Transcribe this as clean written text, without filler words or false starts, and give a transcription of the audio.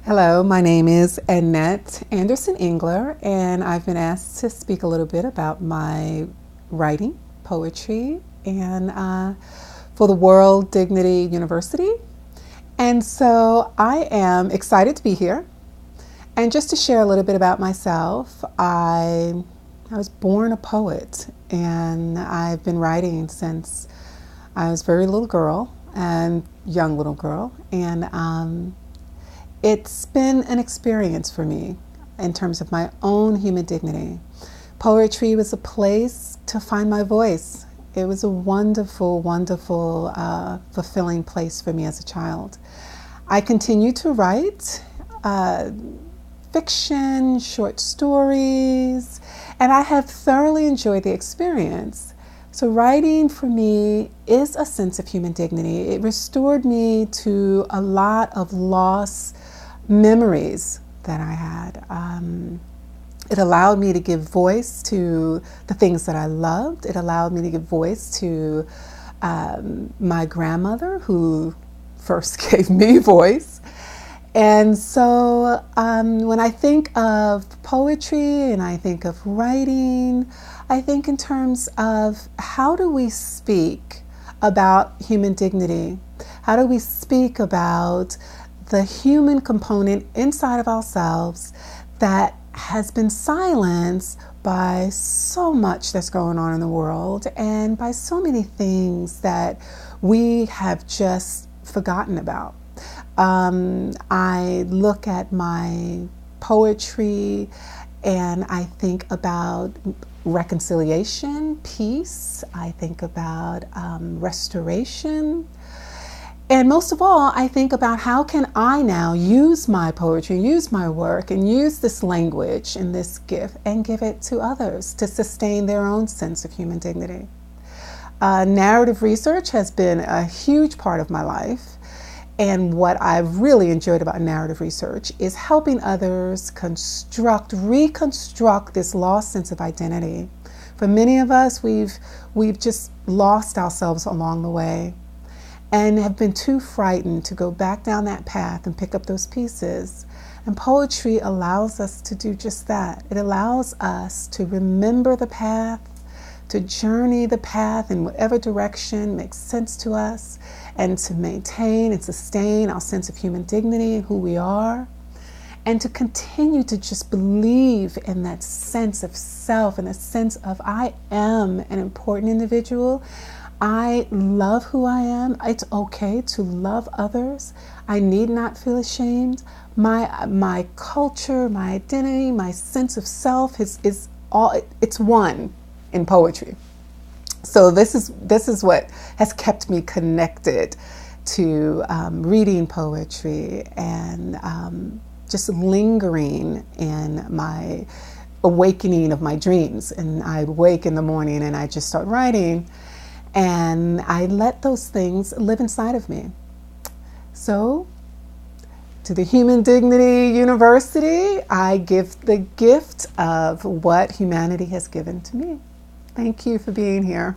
Hello, my name is Annette Engler, and I've been asked to speak a little bit about my writing, poetry, and for the World Dignity University. And so I am excited to be here. And just to share a little bit about myself, I was born a poet, and I've been writing since I was a very little girl and young little girl. And it's been an experience for me in terms of my own human dignity. Poetry was a place to find my voice. It was a wonderful, wonderful, fulfilling place for me as a child. I continue to write fiction, short stories, and I have thoroughly enjoyed the experience. So writing for me is a sense of human dignity. It restored me to a lot of lost memories that I had. It allowed me to give voice to the things that I loved. It allowed me to give voice to my grandmother, who first gave me voice. And so when I think of poetry and I think of writing, I think in terms of how do we speak about human dignity? How do we speak about the human component inside of ourselves that has been silenced by so much that's going on in the world and by so many things that we have just forgotten about. I look at my poetry and I think about reconciliation, peace. I think about restoration. And most of all, I think about how can I now use my poetry, use my work, and use this language and this gift and give it to others to sustain their own sense of human dignity. Narrative research has been a huge part of my life. And what I've really enjoyed about narrative research is helping others reconstruct this lost sense of identity. For many of us, we've just lost ourselves along the way and have been too frightened to go back down that path and pick up those pieces. And poetry allows us to do just that. It allows us to remember the path, to journey the path in whatever direction makes sense to us, and to maintain and sustain our sense of human dignity and who we are, and to continue to just believe in that sense of self and a sense of I am an important individual. I love who I am. It's okay to love others. I need not feel ashamed. My culture, my identity, my sense of self is all, it's one in poetry. So this is what has kept me connected to reading poetry and just lingering in my awakening of my dreams. And I wake in the morning and I just start writing, and I let those things live inside of me. So to the Human Dignity University, I give the gift of what humanity has given to me. Thank you for being here.